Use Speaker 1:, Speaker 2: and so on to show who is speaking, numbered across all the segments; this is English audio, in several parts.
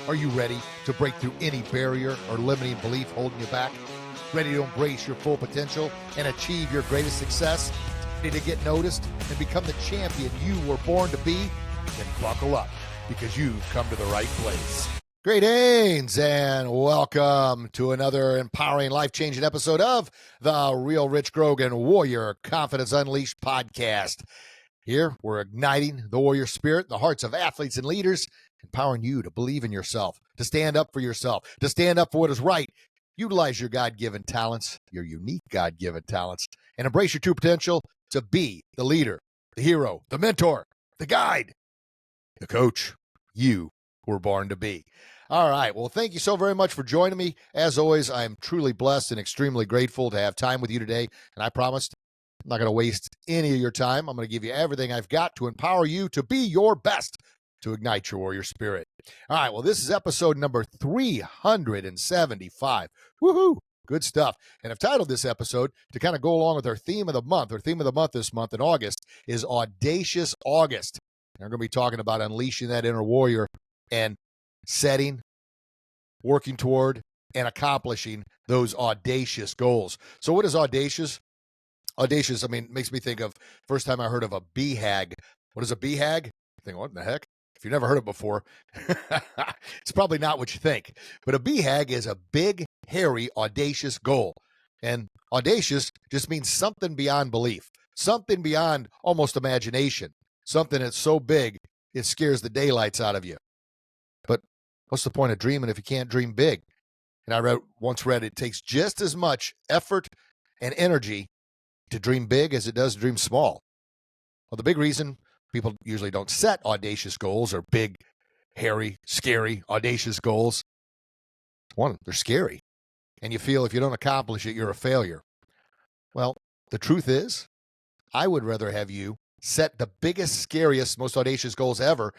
Speaker 1: Are you ready to break through any barrier or limiting belief holding you back? Ready to embrace your full potential and achieve your greatest success? Ready to get noticed and become the champion you were born to be? Then buckle up, because you've come to the right place. Greetings and welcome to another empowering, life-changing episode of the Real Rich Grogan Warrior Confidence Unleashed podcast. Here, we're igniting the warrior spirit in the hearts of athletes and leaders, empowering you to believe in yourself, to stand up for yourself, to stand up for what is right. Utilize your God-given talents, your unique God-given talents, and embrace your true potential to be the leader, the hero, the mentor, the guide, the coach you were born to be. All right. Well, thank you so very much for joining me. As always, I am truly blessed and extremely grateful to have time with you today. And I promised I'm not going to waste any of your time. I'm going to give you everything I've got to empower you to be your best, to ignite your warrior spirit. All right. Well, this is episode number 375. Woohoo. Good stuff. And I've titled this episode to kind of go along with our theme of the month. Our theme of the month this month in August is Audacious August. And we're going to be talking about unleashing that inner warrior and setting, working toward, and accomplishing those audacious goals. So what is audacious? Audacious, makes me think of first time I heard of a BHAG. What is a BHAG? You think, what in the heck? If you've never heard it before, it's probably not what you think. But a BHAG is a big, hairy, audacious goal. And audacious just means something beyond belief, something beyond almost imagination, something that's so big it scares the daylights out of you. But what's the point of dreaming if you can't dream big? And I once read it takes just as much effort and energy to dream big as it does to dream small. Well, the big reason people usually don't set audacious goals or big, hairy, scary, audacious goals, one, they're scary. And you feel if you don't accomplish it, you're a failure. Well, the truth is, I would rather have you set the biggest, scariest, most audacious goals ever.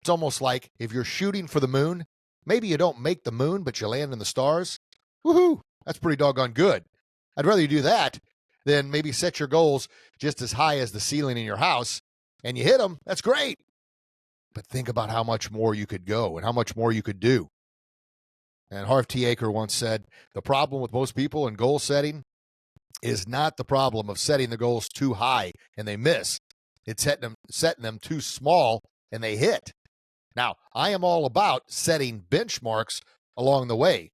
Speaker 1: It's almost like if you're shooting for the moon, maybe you don't make the moon, but you land in the stars. Woohoo! That's pretty doggone good. I'd rather you do that than maybe set your goals just as high as the ceiling in your house, and you hit them. That's great. But think about how much more you could go and how much more you could do. And Harv T. Aker once said, the problem with most people in goal setting is not the problem of setting the goals too high and they miss. It's setting them too small and they hit. Now, I am all about setting benchmarks along the way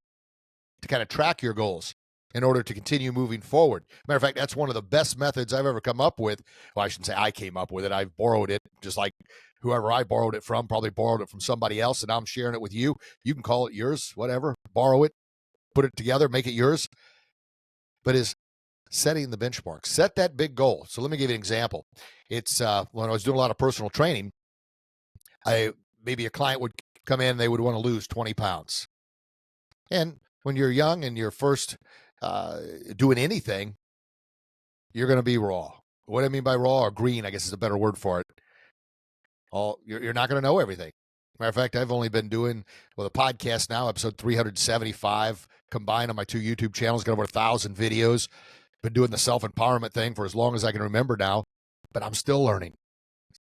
Speaker 1: to kind of track your goals in order to continue moving forward. Matter of fact, that's one of the best methods I've ever come up with. Well, I shouldn't say I came up with it. I've borrowed it, just like whoever I borrowed it from probably borrowed it from somebody else, and now I'm sharing it with you. You can call it yours, whatever. Borrow it, put it together, make it yours. But is setting the benchmark. Set that big goal. So let me give you an example. It's when I was doing a lot of personal training, maybe a client would come in, they would want to lose 20 pounds. And when you're young and you're first doing anything, you're going to be raw. What I mean by raw or green, I guess is a better word for it. You're not going to know everything. Matter of fact, I've only been doing a podcast now, episode 375 combined on my two YouTube channels, got over 1,000 videos. Been doing the self-empowerment thing for as long as I can remember now, but I'm still learning.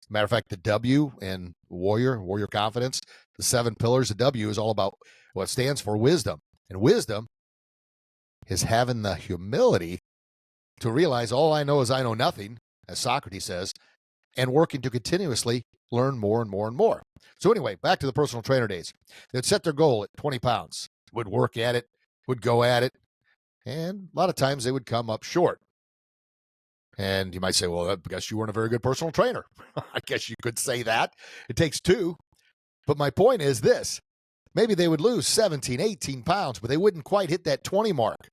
Speaker 1: Matter of fact, the W in warrior confidence, the 7 pillars of W is all about what it stands for, wisdom. And wisdom is having the humility to realize all I know is I know nothing, as Socrates says, and working to continuously learn more and more and more. So anyway, back to the personal trainer days. They'd set their goal at 20 pounds, would work at it, would go at it, and a lot of times they would come up short. And you might say, well, I guess you weren't a very good personal trainer. I guess you could say that. It takes 2. But my point is this. Maybe they would lose 17, 18 pounds, but they wouldn't quite hit that 20 mark.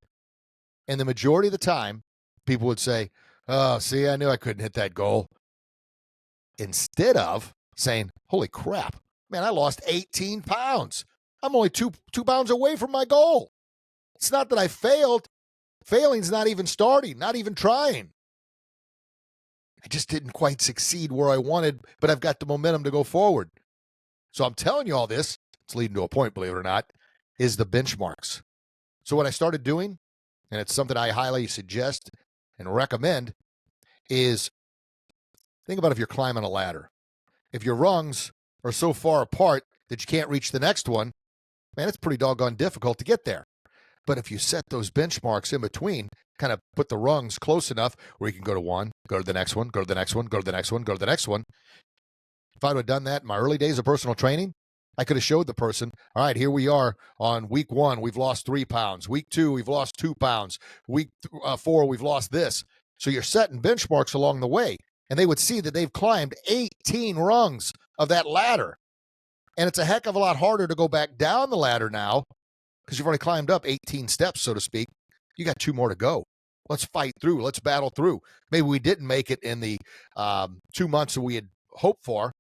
Speaker 1: And the majority of the time, people would say, oh, see, I knew I couldn't hit that goal. Instead of saying, holy crap, man, I lost 18 pounds. I'm only two pounds away from my goal. It's not that I failed. Failing's not even starting, not even trying. I just didn't quite succeed where I wanted, but I've got the momentum to go forward. So I'm telling you all this, it's leading to a point, believe it or not, is the benchmarks. So what I started doing, and it's something I highly suggest and recommend, is think about if you're climbing a ladder. If your rungs are so far apart that you can't reach the next one, man, it's pretty doggone difficult to get there. But if you set those benchmarks in between, kind of put the rungs close enough where you can go to one, go to the next one, go to the next one, go to the next one, go to the next one. If I would have done that in my early days of personal training, I could have showed the person, all right, here we are on week 1, we've lost 3 pounds. Week 2, we've lost 2 pounds. Week 4, we've lost this. So you're setting benchmarks along the way. And they would see that they've climbed 18 rungs of that ladder. And it's a heck of a lot harder to go back down the ladder now because you've already climbed up 18 steps, so to speak. You got 2 more to go. Let's fight through. Let's battle through. Maybe we didn't make it in the 2 months that we had hoped for.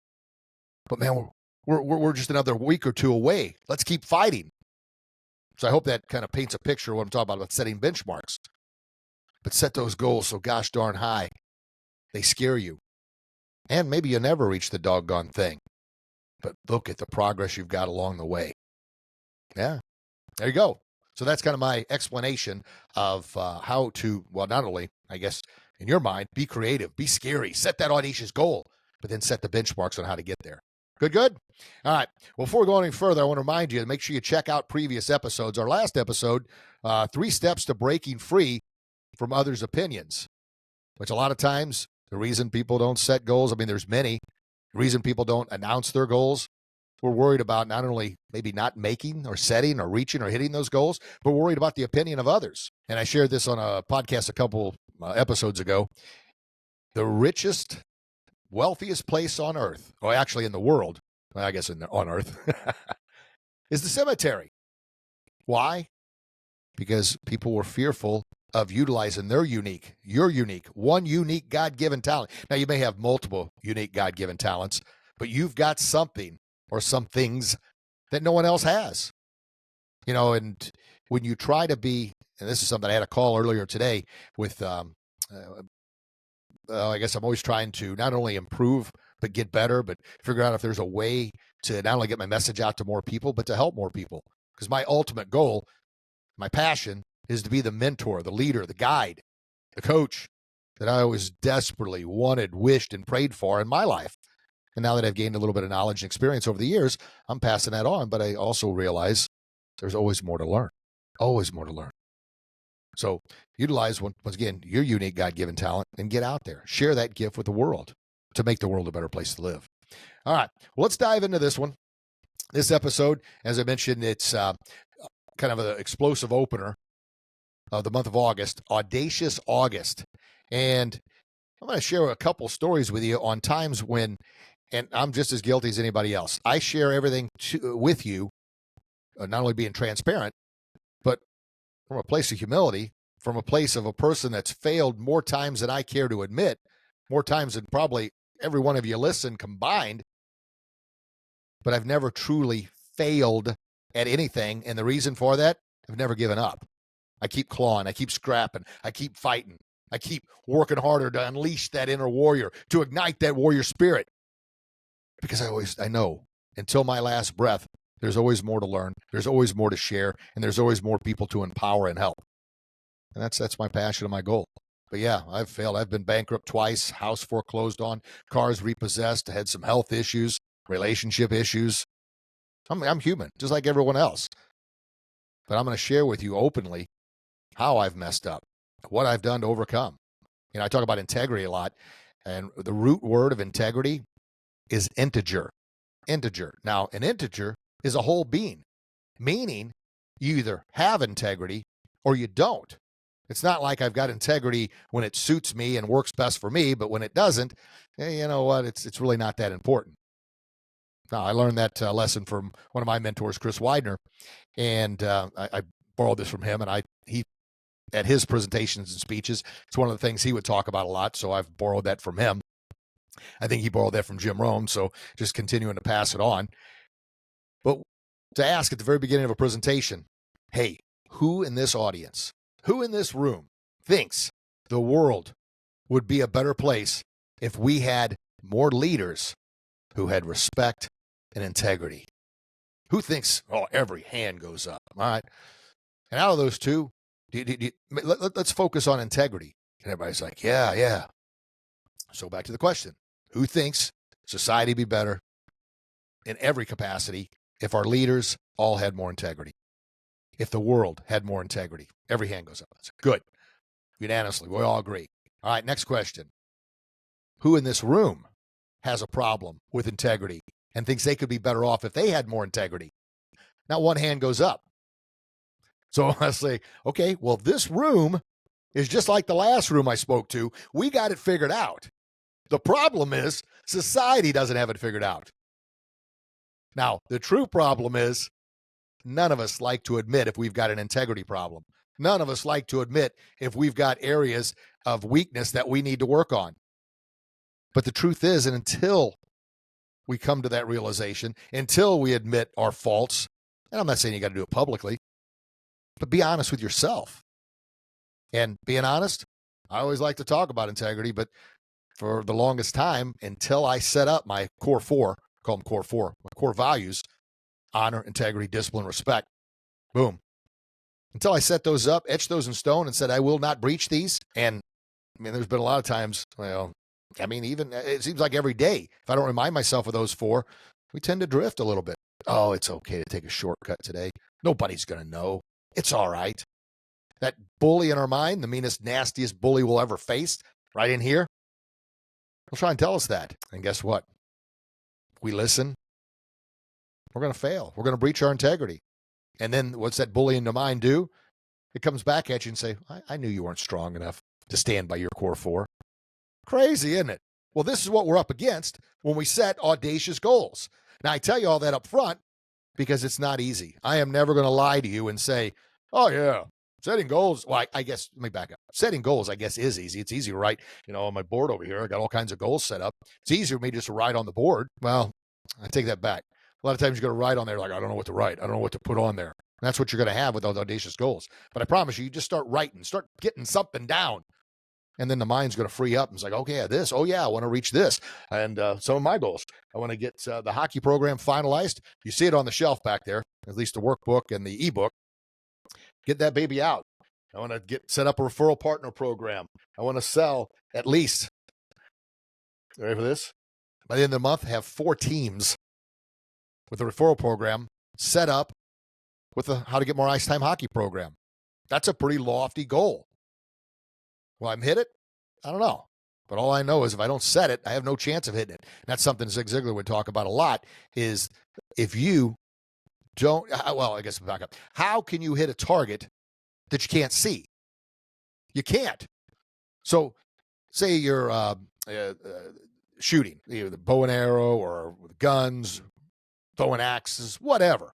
Speaker 1: But, man, we're just another week or 2 away. Let's keep fighting. So I hope that kind of paints a picture of what I'm talking about setting benchmarks. But set those goals so gosh darn high. They scare you. And maybe you never reach the doggone thing. But look at the progress you've got along the way. Yeah, there you go. So that's kind of my explanation of how to, well, not only, I guess, in your mind, be creative, be scary, set that audacious goal, but then set the benchmarks on how to get there. Good? All right. Well, before we go any further, I want to remind you to make sure you check out previous episodes. Our last episode, 3 steps to breaking free from others' opinions, which a lot of times the reason people don't set goals, I mean, there's many. The reason people don't announce their goals, we're worried about not only maybe not making or setting or reaching or hitting those goals, but we're worried about the opinion of others. And I shared this on a podcast a couple episodes ago. The richest, wealthiest place on earth, or actually in the world, well, I guess on earth, is the cemetery. Why? Because people were fearful of utilizing your unique, one unique God-given talent. Now, you may have multiple unique God-given talents, but you've got something or some things that no one else has. You know, and when you try to be, and this is something I had a call earlier today with, I guess I'm always trying to not only improve, but get better, but figure out if there's a way to not only get my message out to more people, but to help more people. Because my ultimate goal, my passion, is to be the mentor, the leader, the guide, the coach that I always desperately wanted, wished, and prayed for in my life. And now that I've gained a little bit of knowledge and experience over the years, I'm passing that on. But I also realize there's always more to learn, always more to learn. So utilize, once again, your unique God-given talent and get out there. Share that gift with the world to make the world a better place to live. All right, well, let's dive into this one. This episode, as I mentioned, it's kind of an explosive opener of the month of August, Audacious August. And I'm going to share a couple stories with you on times when, and I'm just as guilty as anybody else. I share everything with you, not only being transparent, but from a place of humility, from a place of a person that's failed more times than I care to admit, more times than probably every one of you listen combined. But I've never truly failed at anything. And the reason for that, I've never given up. I keep clawing, I keep scrapping, I keep fighting, I keep working harder to unleash that inner warrior, to ignite that warrior spirit. Because I know until my last breath, there's always more to learn, there's always more to share, and there's always more people to empower and help. And that's my passion and my goal. But yeah, I've failed. I've been bankrupt twice, house foreclosed on, cars repossessed, had some health issues, relationship issues. I'm human, just like everyone else. But I'm going to share with you openly how I've messed up, what I've done to overcome. You know, I talk about integrity a lot, and the root word of integrity is integer. Integer. Now, an integer is a whole being, meaning you either have integrity or you don't. It's not like I've got integrity when it suits me and works best for me, but when it doesn't, you know what? It's really not that important. Now, I learned that lesson from one of my mentors, Chris Widener, and I borrowed this from him, and he at his presentations and speeches, it's one of the things he would talk about a lot, so I've borrowed that from him. I think he borrowed that from Jim Rohn, so just continuing to pass it on. But to ask at the very beginning of a presentation, hey, who in this audience, who in this room thinks the world would be a better place if we had more leaders who had respect and integrity? Who thinks, oh, every hand goes up, all right? And out of those two, let's focus on integrity. And everybody's like, yeah. So back to the question, who thinks society would be better in every capacity if our leaders all had more integrity, if the world had more integrity. Every hand goes up. Good. Unanimously, we all agree. All right, next question. Who in this room has a problem with integrity and thinks they could be better off if they had more integrity? Not one hand goes up. So I say, okay, well, this room is just like the last room I spoke to. We got it figured out. The problem is society doesn't have it figured out. Now, the true problem is none of us like to admit if we've got an integrity problem. None of us like to admit if we've got areas of weakness that we need to work on. But the truth is, and until we come to that realization, until we admit our faults, and I'm not saying you got to do it publicly, but be honest with yourself. And being honest, I always like to talk about integrity, but for the longest time, until I set up my core four, call them core four, my core values, honor, integrity, discipline, respect, boom. Until I set those up, etched those in stone and said, I will not breach these. And I mean, there's been a lot of times, well, I mean, even it seems like every day, if I don't remind myself of those four, we tend to drift a little bit. Oh, it's okay to take a shortcut today. Nobody's going to know. It's all right. That bully in our mind, the meanest, nastiest bully we'll ever face, right in here, will try and tell us that. And guess what? If we listen, we're going to fail. We're going to breach our integrity. And then what's that bully in the mind do? It comes back at you and say, I knew you weren't strong enough to stand by your core four. Crazy, isn't it? Well, this is what we're up against when we set audacious goals. Now, I tell you all that up front because it's not easy. I am never going to lie to you and say, oh, yeah, setting goals. Well, I guess, let me back up. Setting goals, I guess, is easy. It's easy to write, on my board over here. I got all kinds of goals set up. It's easier for me just to write on the board. Well, I take that back. A lot of times you're going to write on there like, I don't know what to write. I don't know what to put on there. And that's what you're going to have with those audacious goals. But I promise you, you just start writing, start getting something down. And then the mind's going to free up. And it's like, okay, yeah, this. Oh, yeah, I want to reach this. And some of my goals, I want to get the hockey program finalized. You see it on the shelf back there, at least the workbook and the ebook. Get that baby out. I want to set up a referral partner program. I want to sell at least, ready for this? By the end of the month, have 4 teams with a referral program set up with a how to get more ice time hockey program. That's a pretty lofty goal. Will I hit it? I don't know. But all I know is if I don't set it, I have no chance of hitting it. And that's something Zig Ziglar would talk about a lot is if you don't, well, I guess back up. How can you hit a target that you can't see? You can't. So say you're shooting, either the bow and arrow or with guns, throwing axes, whatever.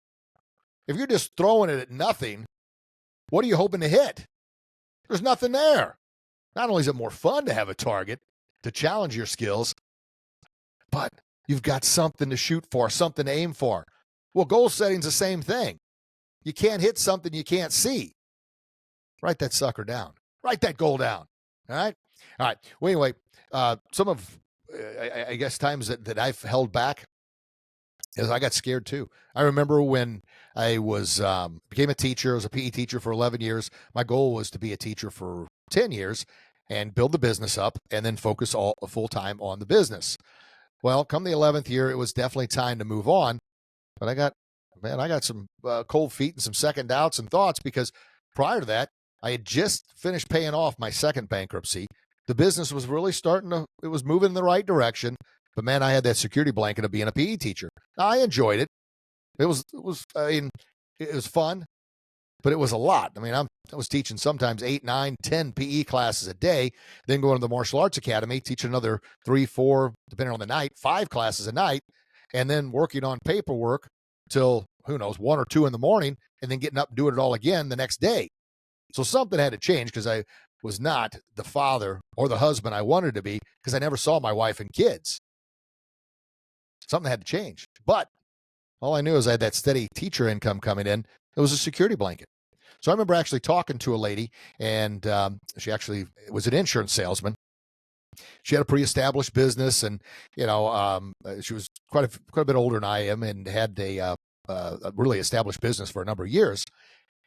Speaker 1: If you're just throwing it at nothing, what are you hoping to hit? There's nothing there. Not only is it more fun to have a target to challenge your skills, but you've got something to shoot for, something to aim for. Well, goal setting's the same thing. You can't hit something you can't see. Write that sucker down. Write that goal down. All right? All right. Well, anyway, some of, I guess, times that I've held back is I got scared too. I remember when I was became a teacher. I was a PE teacher for 11 years. My goal was to be a teacher for 10 years and build the business up and then focus all full time on the business. Well, come the 11th year, it was definitely time to move on. But I got some cold feet and some second doubts and thoughts because prior to that, I had just finished paying off my second bankruptcy. The business was really it was moving in the right direction. But man, I had that security blanket of being a PE teacher. I enjoyed it. It was fun, but it was a lot. I mean, I was teaching sometimes 8, 9, 10 PE classes a day, then going to the martial arts academy, teaching another 3, 4, depending on the night, 5 classes a night, and then working on paperwork till, who knows, 1 or 2 in the morning, and then getting up and doing it all again the next day. So something had to change because I was not the father or the husband I wanted to be because I never saw my wife and kids. Something had to change. But all I knew is I had that steady teacher income coming in. It was a security blanket. So I remember actually talking to a lady, and she actually was an insurance salesman. She had a pre-established business, and she was quite a bit older than I am, and had a really established business for a number of years.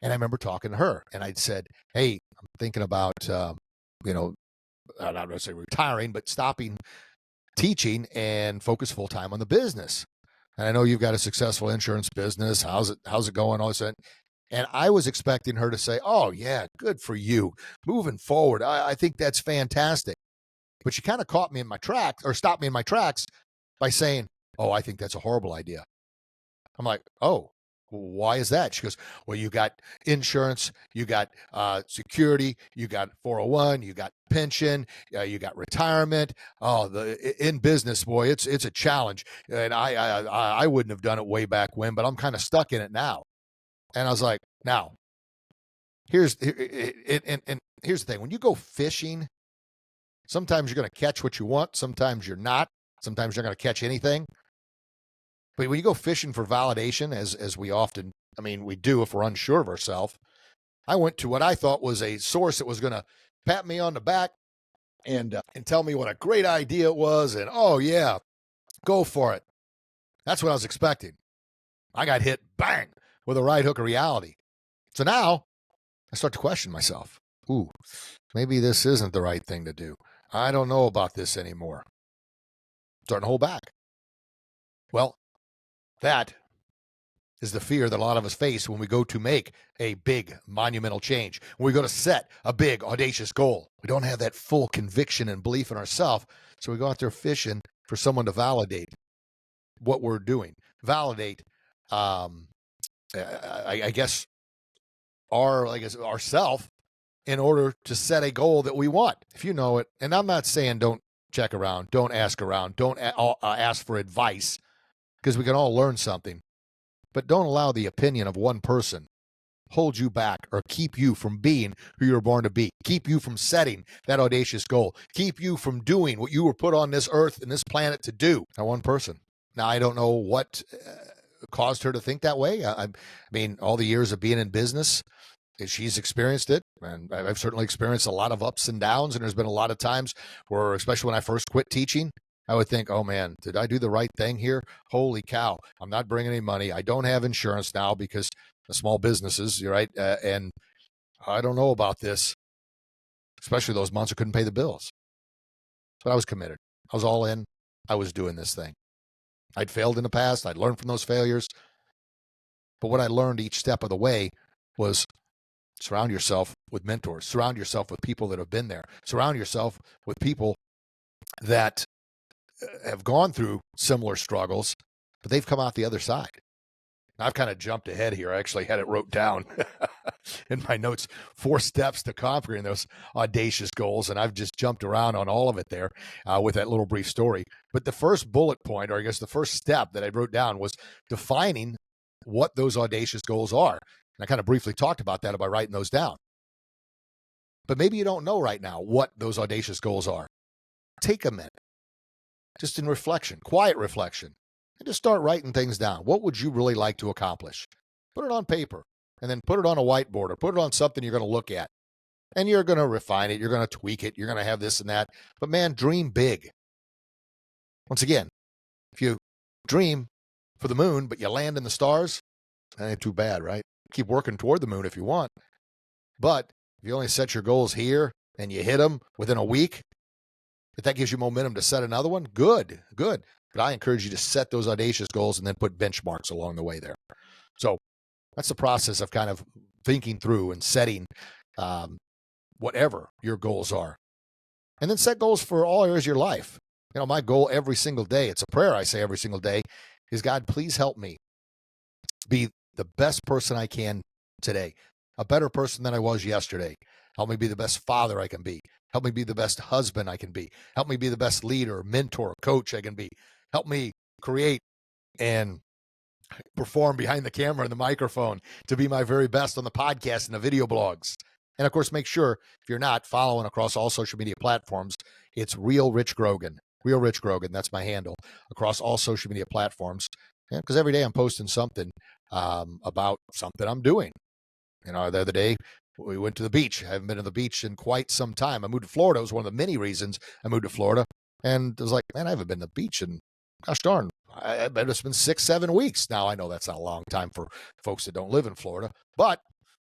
Speaker 1: And I remember talking to her, and I'd said, "Hey, I'm thinking about I'm not going to say retiring, but stopping teaching and focus full time on the business." And I know you've got a successful insurance business. How's it going? All this. And I was expecting her to say, oh, yeah, good for you. Moving forward, I think that's fantastic. But she kind of caught me in my tracks, or stopped me in my tracks by saying, oh, I think that's a horrible idea. I'm like, oh, why is that? She goes, well, you got insurance, you got security, you got 401, you got pension, you got retirement. Oh, in business, boy, it's a challenge. And I wouldn't have done it way back when, but I'm kind of stuck in it now. And I was like, now, here's the thing. When you go fishing, sometimes you're going to catch what you want. Sometimes you're not. Sometimes you're going to catch anything. But when you go fishing for validation, as we often, we do if we're unsure of ourselves, I went to what I thought was a source that was going to pat me on the back and tell me what a great idea it was. And, oh, yeah, go for it. That's what I was expecting. I got hit, bang, with a right hook of reality. So now I start to question myself. Ooh, maybe this isn't the right thing to do. I don't know about this anymore. Starting to hold back. Well, that is the fear that a lot of us face when we go to make a big, monumental change. When we go to set a big, audacious goal. We don't have that full conviction and belief in ourselves, so we go out there fishing for someone to validate what we're doing. Validate, I guess, ourself in order to set a goal that we want. If you know it, and I'm not saying don't check around, don't ask around, don't ask for advice, because we can all learn something. But don't allow the opinion of one person hold you back or keep you from being who you were born to be, keep you from setting that audacious goal, keep you from doing what you were put on this earth and this planet to do. Now, one person. Now, I don't know what caused her to think that way. I mean, all the years of being in business, she's experienced it, and I've certainly experienced a lot of ups and downs, and there's been a lot of times where, especially when I first quit teaching, I would think, oh man, did I do the right thing here? Holy cow, I'm not bringing any money. I don't have insurance now because of small businesses, right? And I don't know about this, especially those months I couldn't pay the bills. But I was committed. I was all in. I was doing this thing. I'd failed in the past. I'd learned from those failures. But what I learned each step of the way was surround yourself with mentors. Surround yourself with people that have been there. Surround yourself with people that have gone through similar struggles, but they've come out the other side. I've kind of jumped ahead here. I actually had it wrote down in my notes, 4 steps to conquering those audacious goals. And I've just jumped around on all of it there with that little brief story. But the first bullet point, or I guess the first step that I wrote down, was defining what those audacious goals are. And I kind of briefly talked about that by writing those down. But maybe you don't know right now what those audacious goals are. Take a minute, just in reflection, quiet reflection, and just start writing things down. What would you really like to accomplish? Put it on paper, and then put it on a whiteboard, or put it on something you're going to look at. And you're going to refine it, you're going to tweak it, you're going to have this and that. But man, dream big. Once again, if you dream for the moon, but you land in the stars, that ain't too bad, right? Keep working toward the moon if you want. But if you only set your goals here and you hit them within a week, if that gives you momentum to set another one, good. But I encourage you to set those audacious goals and then put benchmarks along the way there. So that's the process of kind of thinking through and setting whatever your goals are. And then set goals for all areas of your life. You know, my goal every single day, it's a prayer I say every single day, is God, please help me be the best person I can today, a better person than I was yesterday. Help me be the best father I can be. Help me be the best husband I can be. Help me be the best leader, mentor, coach I can be. Help me create and perform behind the camera and the microphone to be my very best on the podcast and the video blogs. And of course, make sure if you're not following across all social media platforms, it's Real Rich Grogan. Real Rich Grogan, that's my handle across all social media platforms. Because every day I'm posting something about something I'm doing. You know, the other day we went to the beach. I haven't been to the beach in quite some time. I moved to Florida. It was one of the many reasons I moved to Florida. And I was like, man, I haven't been to the beach in, gosh darn, I bet it's been 6-7 weeks. Now, I know that's not a long time for folks that don't live in Florida, but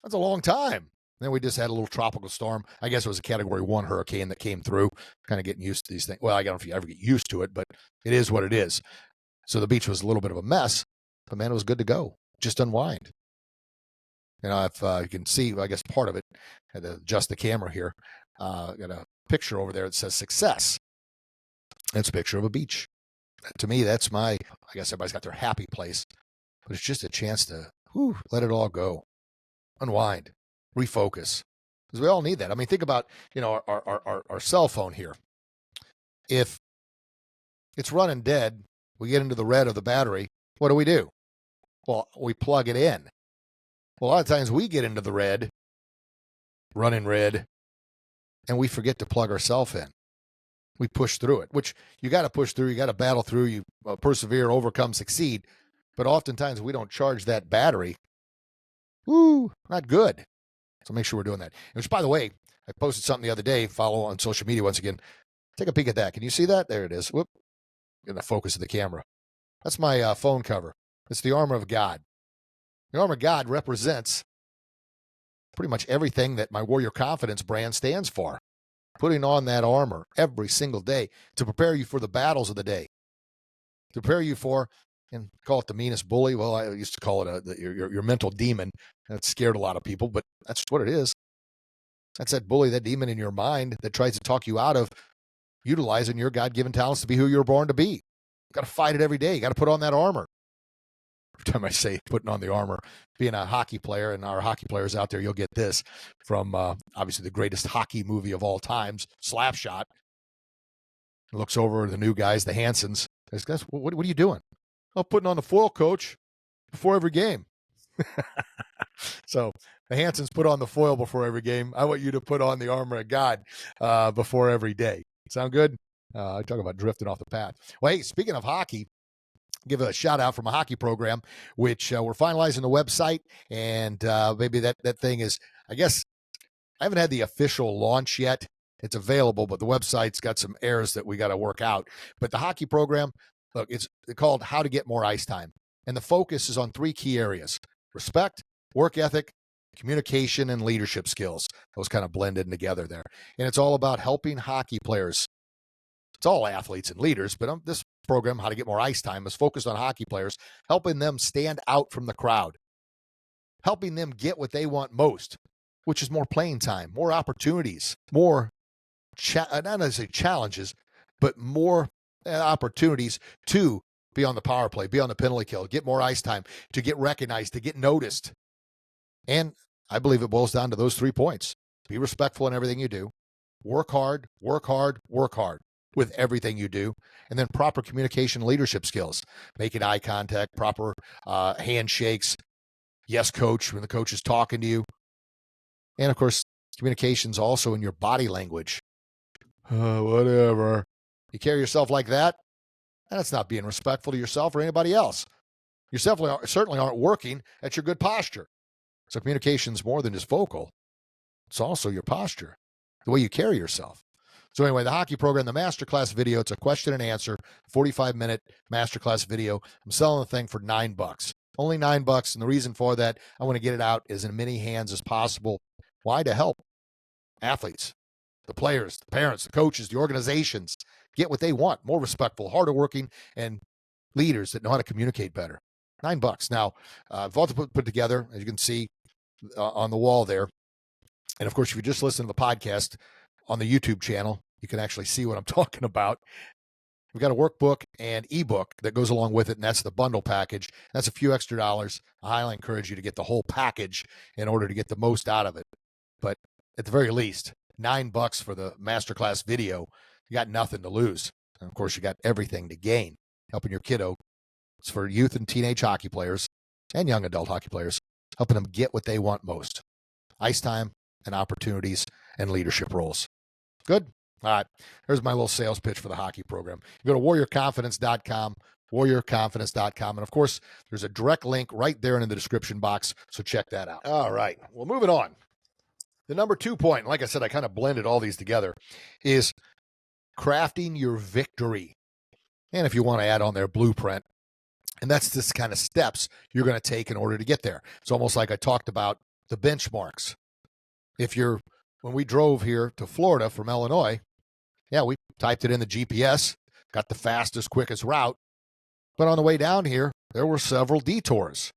Speaker 1: that's a long time. Then we just had a little tropical storm. I guess it was a Category 1 hurricane that came through, kind of getting used to these things. Well, I don't know if you ever get used to it, but it is what it is. So the beach was a little bit of a mess, but man, it was good to go. Just unwind. If you can see, I guess part of it, I had to adjust the camera here. Got a picture over there that says success. It's a picture of a beach. To me, that's I guess everybody's got their happy place, but it's just a chance to let it all go, unwind, refocus, because we all need that. I mean, think about, our cell phone here. If it's running dead, we get into the red of the battery, what do? Well, we plug it in. Well, a lot of times we get into the red, running red, and we forget to plug ourselves in. We push through it, which you got to push through. You got to battle through. You persevere, overcome, succeed. But oftentimes we don't charge that battery. Not good. So make sure we're doing that. Which, by the way, I posted something the other day. Follow on social media once again. Take a peek at that. Can you see that? There it is. Whoop. Get the focus of the camera. That's my phone cover. It's the armor of God. The armor of God represents pretty much everything that my Warrior Confidence brand stands for. Putting on that armor every single day to prepare you for the battles of the day, to prepare you for, and call it the meanest bully. Well, I used to call it your mental demon. That scared a lot of people, but that's what it is. That's that bully, that demon in your mind that tries to talk you out of utilizing your God-given talents to be who you were born to be. You got to fight it every day. You got to put on that armor. Every time I say putting on the armor, being a hockey player, and our hockey players out there, you'll get this from obviously the greatest hockey movie of all times, Slapshot. Looks over the new guys, the Hansons. Says, guys, what are you doing? Oh, putting on the foil, coach, before every game. So the Hansons put on the foil before every game. I want you to put on the armor of God before every day. Sound good? I talk about drifting off the path. Well, hey, speaking of hockey, give a shout out from a hockey program, which we're finalizing the website. And maybe that thing is, I guess, I haven't had the official launch yet. It's available, but the website's got some errors that we got to work out. But the hockey program, look, it's called How to Get More Ice Time. And the focus is on 3 key areas: respect, work ethic, communication, and leadership skills. Those kind of blend in together there. And it's all about helping hockey players. It's all athletes and leaders, but this program, How to Get More Ice Time, is focused on hockey players, helping them stand out from the crowd, helping them get what they want most, which is more playing time, more opportunities, more, not necessarily challenges, but more opportunities to be on the power play, be on the penalty kill, get more ice time, to get recognized, to get noticed. And I believe it boils down to those 3 points. Be respectful in everything you do. Work hard, work hard, work hard with everything you do. And then proper communication, leadership skills, making eye contact, proper handshakes. Yes, coach, when the coach is talking to you. And of course, communications also in your body language. Whatever. You carry yourself like that, that's not being respectful to yourself or anybody else. You certainly aren't working at your good posture. So communication's more than just vocal. It's also your posture, the way you carry yourself. So anyway, the hockey program, the masterclass video, it's a question and answer, 45-minute masterclass video. I'm selling the thing for $9. Only $9. And the reason for that, I want to get it out as in many hands as possible. Why? To help athletes, the players, the parents, the coaches, the organizations get what they want, more respectful, harder working, and leaders that know how to communicate better. $9. Now, I've also put together, as you can see on the wall there. And of course, if you just listen to the podcast on the YouTube channel, you can actually see what I'm talking about. We've got a workbook and ebook that goes along with it, and that's the bundle package. That's a few extra dollars. I highly encourage you to get the whole package in order to get the most out of it. But at the very least, $9 for the masterclass video. You got nothing to lose. And of course, you got everything to gain. Helping your kiddo. It's for youth and teenage hockey players and young adult hockey players, helping them get what they want most: ice time and opportunities and leadership roles. Good? All right. Here's my little sales pitch for the hockey program. You go to warriorconfidence.com, warriorconfidence.com. And of course, there's a direct link right there in the description box. So check that out. All right. Well, moving on. The number 2 point, like I said, I kind of blended all these together, is crafting your victory. And if you want to add on their blueprint, and that's this kind of steps you're going to take in order to get there. It's almost like I talked about the benchmarks. When we drove here to Florida from Illinois, we typed it in the GPS, got the fastest, quickest route. But on the way down here, there were several detours.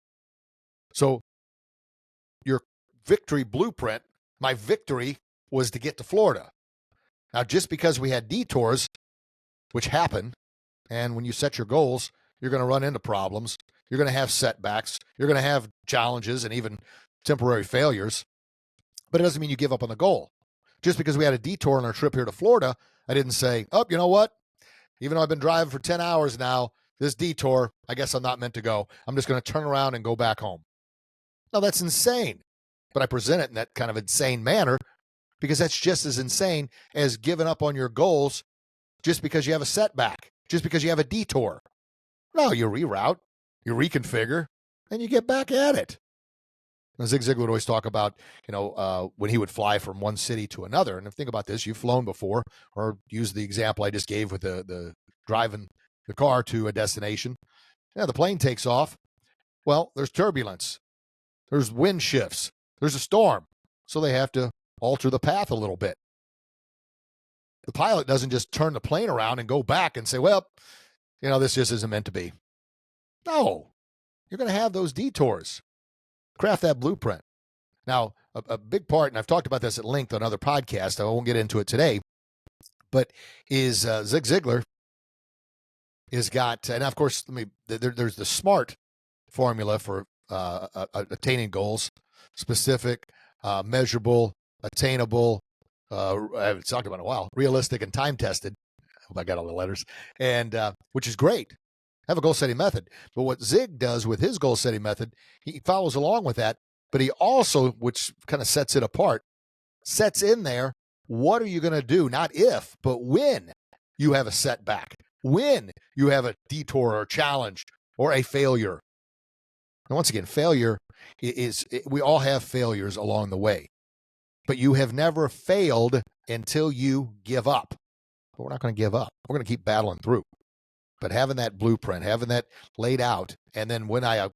Speaker 1: So your victory blueprint, my victory was to get to Florida. Now, just because we had detours, which happen, and when you set your goals, you're going to run into problems. You're going to have setbacks. You're going to have challenges and even temporary failures. But it doesn't mean you give up on the goal. Just because we had a detour on our trip here to Florida, I didn't say, oh, you know what? Even though I've been driving for 10 hours now, this detour, I guess I'm not meant to go. I'm just going to turn around and go back home. Now, that's insane. But I present it in that kind of insane manner because that's just as insane as giving up on your goals just because you have a setback, just because you have a detour. No, you reroute, you reconfigure, and you get back at it. And Zig Ziglar would always talk about, when he would fly from one city to another. And think about this, you've flown before, or use the example I just gave with the driving the car to a destination. Yeah, the plane takes off. Well, there's turbulence. There's wind shifts. There's a storm. So they have to alter the path a little bit. The pilot doesn't just turn the plane around and go back and say, well, this just isn't meant to be. No, you're going to have those detours. Craft that blueprint. Now, a big part, and I've talked about this at length on other podcasts, I won't get into it today, but is Zig Ziglar has got, and of course, there's the SMART formula for attaining goals: specific, measurable, attainable, I haven't talked about it in a while, realistic, and time-tested. I hope I got all the letters, and which is great. Have a goal-setting method. But what Zig does with his goal-setting method, he follows along with that, but he also, which kind of sets it apart, sets in there, what are you going to do? Not if, but when you have a setback, when you have a detour or challenge or a failure. And once again, failure we all have failures along the way, but you have never failed until you give up. But we're not going to give up. We're going to keep battling through. But having that blueprint, having that laid out, and then when I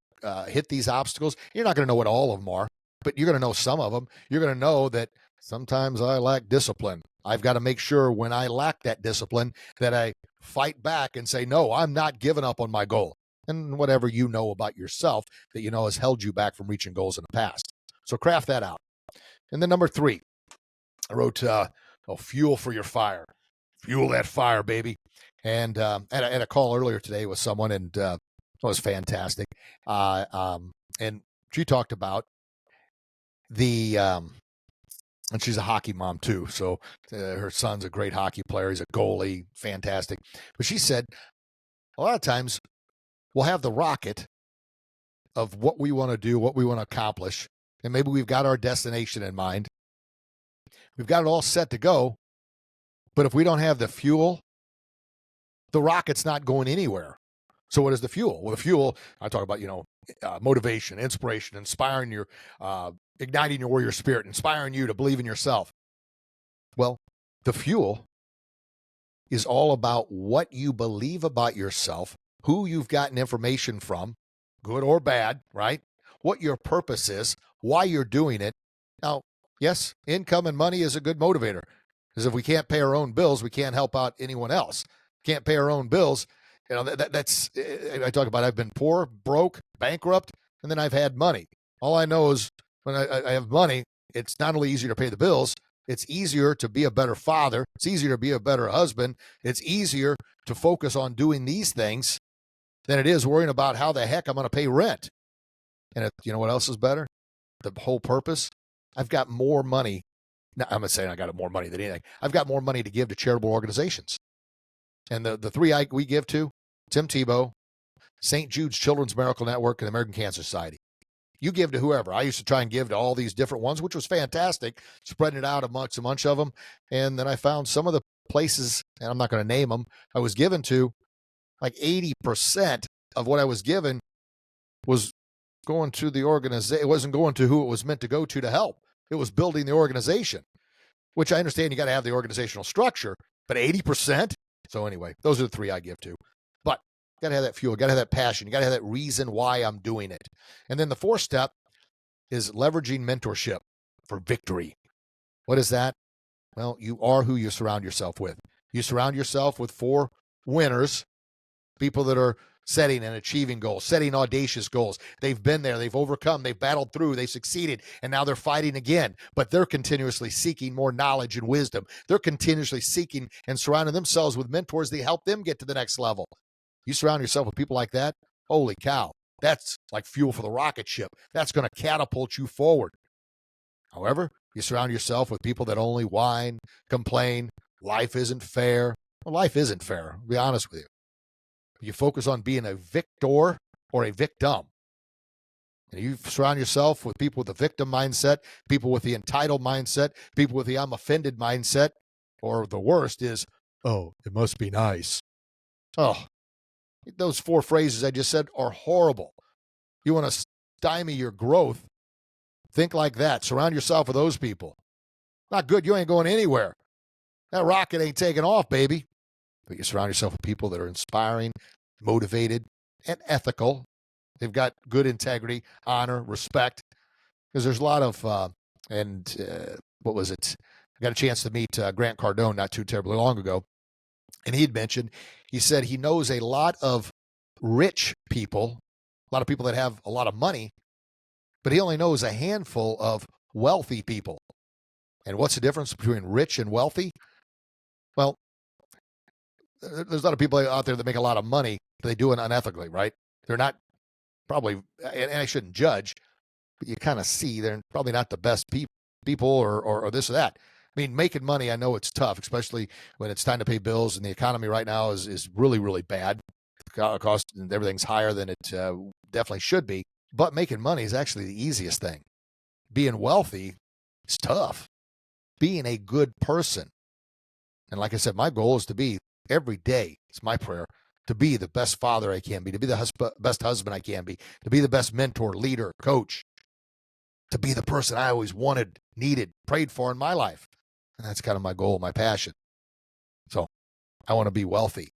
Speaker 1: hit these obstacles, you're not going to know what all of them are, but you're going to know some of them. You're going to know that sometimes I lack discipline. I've got to make sure when I lack that discipline that I fight back and say, no, I'm not giving up on my goal. And whatever you know about yourself that has held you back from reaching goals in the past. So craft that out. And then number 3, I wrote, fuel for your fire. Fuel that fire, baby. And I had a call earlier today with someone, and it was fantastic. And she talked about and she's a hockey mom too. So her son's a great hockey player. He's a goalie, fantastic. But she said a lot of times we'll have the rocket of what we want to do, what we want to accomplish, and maybe we've got our destination in mind. We've got it all set to go. But if we don't have the fuel, the rocket's not going anywhere. So what is the fuel? Well, the fuel, I talk about, motivation, inspiration, inspiring your, igniting your warrior spirit, inspiring you to believe in yourself. Well, the fuel is all about what you believe about yourself, who you've gotten information from, good or bad, right? What your purpose is, why you're doing it. Now, yes, income and money is a good motivator, because if we can't pay our own bills, we can't help out anyone else. Can't pay our own bills. That's, I talk about, I've been poor, broke, bankrupt, and then I've had money. All I know is when I have money, it's not only easier to pay the bills, it's easier to be a better father. It's easier to be a better husband. It's easier to focus on doing these things than it is worrying about how the heck I'm going to pay rent. And you know what else is better? The whole purpose. I've got more money. Now, I'm not saying I got more money than anything. I've got more money to give to charitable organizations. And the 3 we give to, Tim Tebow, St. Jude's Children's Miracle Network, and the American Cancer Society. You give to whoever. I used to try and give to all these different ones, which was fantastic, spreading it out amongst a bunch of them. And then I found some of the places, and I'm not going to name them, I was given to, like 80% of what I was given was going to the organization. It wasn't going to who it was meant to go to help. It was building the organization, which I understand you got to have the organizational structure, but 80%? So anyway, those are the 3 I give to. But you got to have that fuel, got to have that passion, you got to have that reason why I'm doing it. And then the 4th step is leveraging mentorship for victory. What is that? Well, you are who you surround yourself with. You surround yourself with 4 winners, people that are setting and achieving goals, setting audacious goals. They've been there, they've overcome, they've battled through, they've succeeded, and now they're fighting again. But they're continuously seeking more knowledge and wisdom. They're continuously seeking and surrounding themselves with mentors that help them get to the next level. You surround yourself with people like that, holy cow, that's like fuel for the rocket ship. That's going to catapult you forward. However, you surround yourself with people that only whine, complain, life isn't fair. Well, life isn't fair, I'll be honest with you. You focus on being a victor or a victim. And you surround yourself with people with the victim mindset, people with the entitled mindset, people with the I'm offended mindset, or the worst is, oh, it must be nice. Oh, those 4 phrases I just said are horrible. You want to stymie your growth? Think like that. Surround yourself with those people. Not good. You ain't going anywhere. That rocket ain't taking off, baby. But you surround yourself with people that are inspiring, motivated, and ethical. They've got good integrity, honor, respect. Because there's a lot of, what was it? I got a chance to meet Grant Cardone not too terribly long ago. And he said he knows a lot of rich people, a lot of people that have a lot of money, but he only knows a handful of wealthy people. And what's the difference between rich and wealthy? Well, there's a lot of people out there that make a lot of money, but they do it unethically, right? They're not probably, and I shouldn't judge, but you kind of see they're probably not the best people or this or that. I mean, making money, I know it's tough, especially when it's time to pay bills, and the economy right now is really, really bad. Cost and everything's higher than it definitely should be. But making money is actually the easiest thing. Being wealthy is tough. Being a good person. And like I said, my goal is to be every day, it's my prayer, to be the best father I can be, to be the best husband I can be, to be the best mentor, leader, coach, to be the person I always wanted, needed, prayed for in my life. And that's kind of my goal, my passion. So I want to be wealthy.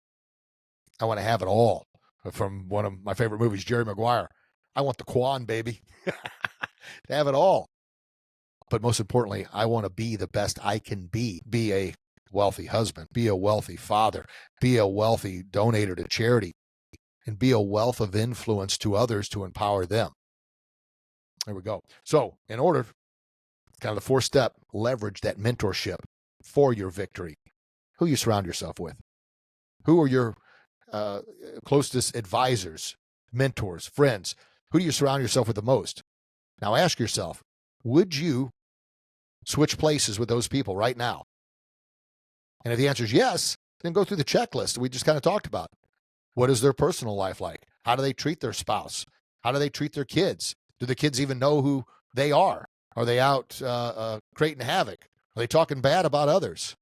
Speaker 1: I want to have it all. From one of my favorite movies, Jerry Maguire. I want the Quan, baby. To have it all. But most importantly, I want to be the best I can be. Be a wealthy husband, be a wealthy father, be a wealthy donator to charity, and be a wealth of influence to others to empower them. There we go. So in order, kind of the 4-step, leverage that mentorship for your victory. Who you surround yourself with. Who are your closest advisors, mentors, friends? Who do you surround yourself with the most? Now ask yourself, would you switch places with those people right now? And if the answer is yes, then go through the checklist we just kind of talked about. What is their personal life like? How do they treat their spouse? How do they treat their kids? Do the kids even know who they are? Are they out creating havoc? Are they talking bad about others?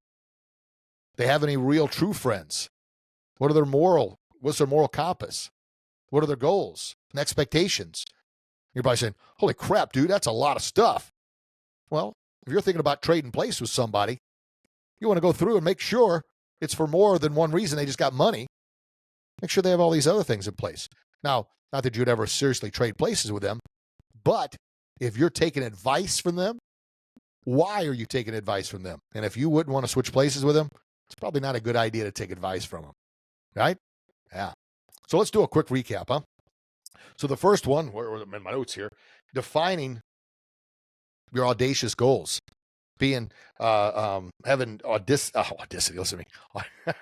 Speaker 1: Do they have any real true friends? What's their moral compass? What are their goals and expectations? You're probably saying, holy crap, dude, that's a lot of stuff. Well, if you're thinking about trading places with somebody, you want to go through and make sure it's for more than one reason. They just got money. Make sure they have all these other things in place. Now, not that you'd ever seriously trade places with them, but if you're taking advice from them, why are you taking advice from them? And if you wouldn't want to switch places with them, it's probably not a good idea to take advice from them, right? Yeah. So let's do a quick recap, huh? So the first one, where am I in my notes here? Defining your audacious goals. Being, having audacity, listen to me.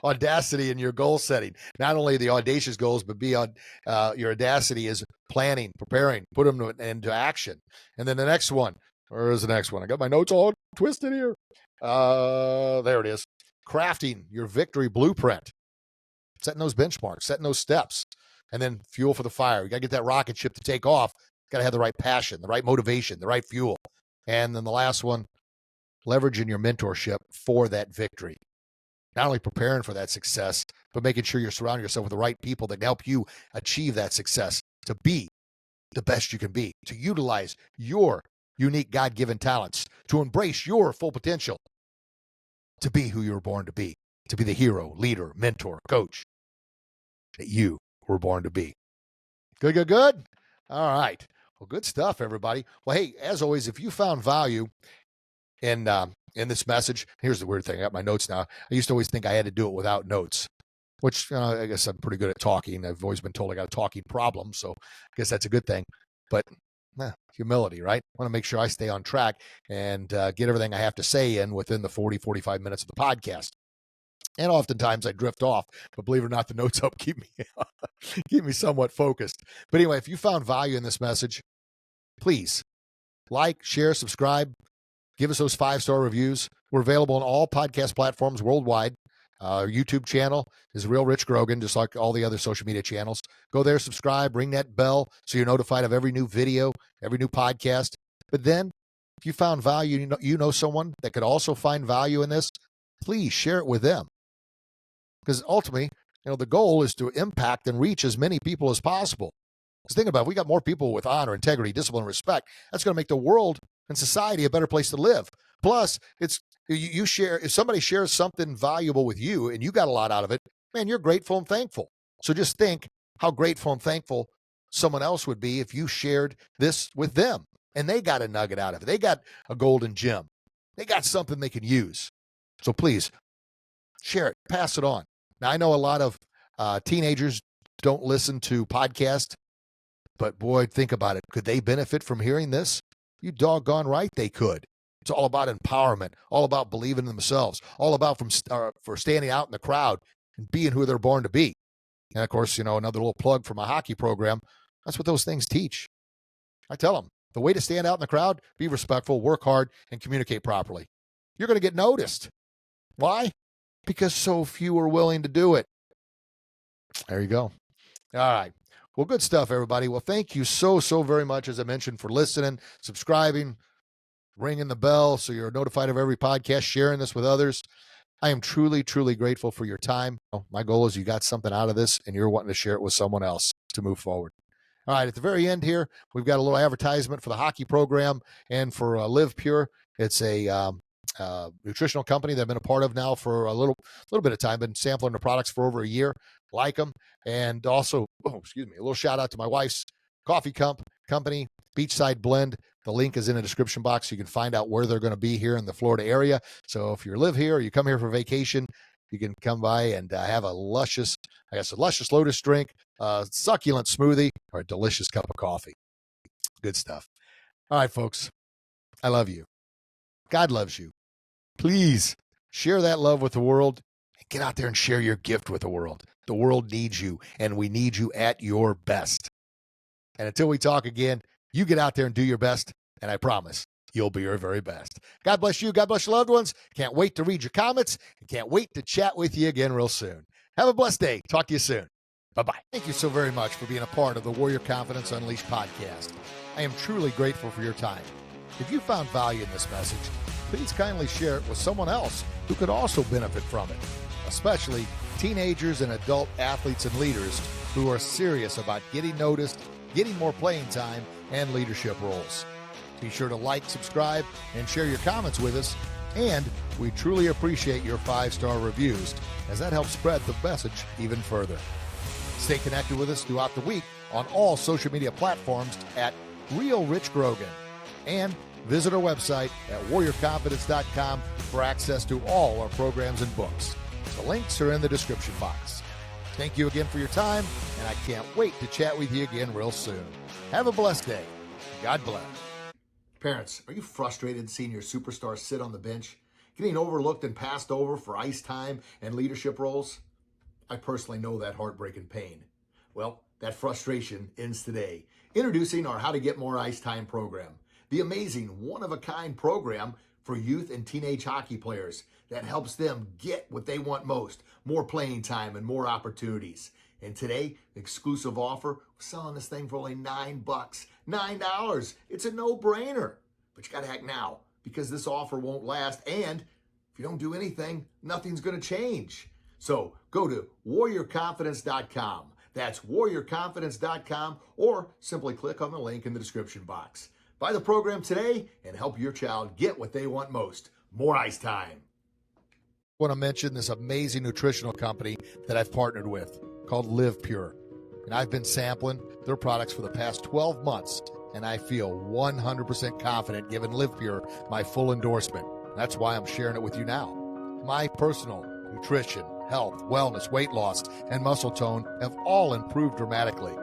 Speaker 1: Audacity in your goal setting. Not only the audacious goals, but your audacity is planning, preparing, put them into action. And then the next one, where is the next one? I got my notes all twisted here. There it is. Crafting your victory blueprint. Setting those benchmarks, setting those steps. And then fuel for the fire. You got to get that rocket ship to take off. Got to have the right passion, the right motivation, the right fuel. And then the last one, leveraging your mentorship for that victory. Not only preparing for that success, but making sure you're surrounding yourself with the right people that can help you achieve that success, to be the best you can be, to utilize your unique God-given talents, to embrace your full potential, to be who you were born to be the hero, leader, mentor, coach that you were born to be. Good, good, good. All right. Well, good stuff, everybody. Well, hey, as always, if you found value in this message, here's the weird thing. I got my notes now. I used to always think I had to do it without notes. which I guess I'm pretty good at talking. I've always been told I got a talking problem, so I guess that's a good thing. But humility, right? I want to make sure I stay on track and get everything I have to say in within the 40, 45 minutes of the podcast. And oftentimes I drift off, but believe it or not, the notes help keep me somewhat focused. But anyway, if you found value in this message, please like, share, subscribe, give us those 5-star reviews. We're available on all podcast platforms worldwide. Our YouTube channel is Real Rich Grogan, just like all the other social media channels. Go there, subscribe, ring that bell so you're notified of every new video, every new podcast. But then, if you found value, you know someone that could also find value in this, please share it with them. Because ultimately, the goal is to impact and reach as many people as possible. Because think about it, if we got more people with honor, integrity, discipline, and respect, that's going to make the world and society a better place to live. Plus, you share, if somebody shares something valuable with you and you got a lot out of it, man, you're grateful and thankful. So just think how grateful and thankful someone else would be if you shared this with them and they got a nugget out of it. They got a golden gem. They got something they can use. So please share it, pass it on. Now, I know a lot of teenagers don't listen to podcasts, but boy, think about it. Could they benefit from hearing this? You doggone right they could. It's all about empowerment, all about believing in themselves, all about for standing out in the crowd and being who they're born to be. And of course, another little plug for my hockey program. That's what those things teach. I tell them, the way to stand out in the crowd, be respectful, work hard, and communicate properly. You're going to get noticed. Why? Because so few are willing to do it. There you go. All right. Well, good stuff, everybody. Well, thank you so very much, as I mentioned, for listening, subscribing, ringing the bell so you're notified of every podcast, sharing this with others. I am truly grateful for your time. My goal is you got something out of this and you're wanting to share it with someone else to move forward. All right, at the very end here, we've got a little advertisement for the hockey program and for Live Pure. It's a nutritional company that I've been a part of now for a little bit of time. Been sampling the products for over a year. Like them. And also, a little shout out to my wife's coffee company, Beachside Blend. The link is in the description box so you can find out where they're going to be here in the Florida area. So if you live here or you come here for vacation, you can come by and have a luscious lotus drink, a succulent smoothie, or a delicious cup of coffee. Good stuff. All right, folks. I love you. God loves you. Please share that love with the world and get out there and share your gift with the world. The world needs you, and we need you at your best. And until we talk again, you get out there and do your best, and I promise you'll be your very best. God bless you. God bless your loved ones. Can't wait to read your comments, and can't wait to chat with you again real soon. Have a blessed day. Talk to you soon. Bye-bye. Thank you so very much for being a part of the Warrior Confidence Unleashed podcast. I am truly grateful for your time. If you found value in this message, please kindly share it with someone else who could also benefit from it, especially teenagers and adult athletes and leaders who are serious about getting noticed, getting more playing time, and leadership roles. Be sure to like, subscribe, and share your comments with us. And we truly appreciate your 5-star reviews, as that helps spread the message even further. Stay connected with us throughout the week on all social media platforms at Real Rich Grogan. And visit our website at warriorconfidence.com for access to all our programs and books. The links are in the description box. Thank you again for your time, and I can't wait to chat with you again real soon. Have a blessed day. God bless. Parents, are you frustrated seeing your superstar sit on the bench, getting overlooked and passed over for ice time and leadership roles? I personally know that heartbreaking pain. Well, that frustration ends today. Introducing our How to Get More Ice Time program, the amazing one-of-a-kind program for youth and teenage hockey players that helps them get what they want most, more playing time and more opportunities. And today, exclusive offer, we're selling this thing for only $9. $9. It's a no-brainer. But you got to act now, because this offer won't last, and if you don't do anything, nothing's going to change. So go to warriorconfidence.com. That's warriorconfidence.com, or simply click on the link in the description box. Buy the program today and help your child get what they want most, more ice time. I want to mention this amazing nutritional company that I've partnered with called Live Pure. And I've been sampling their products for the past 12 months, and I feel 100% confident giving Live Pure my full endorsement. That's why I'm sharing it with you now. My personal nutrition, health, wellness, weight loss, and muscle tone have all improved dramatically.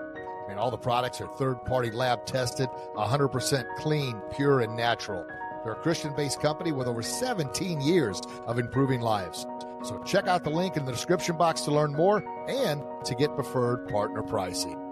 Speaker 1: All the products are third-party lab tested, 100% clean, pure, and natural. They're a Christian-based company with over 17 years of improving lives. So check out the link in the description box to learn more and to get preferred partner pricing.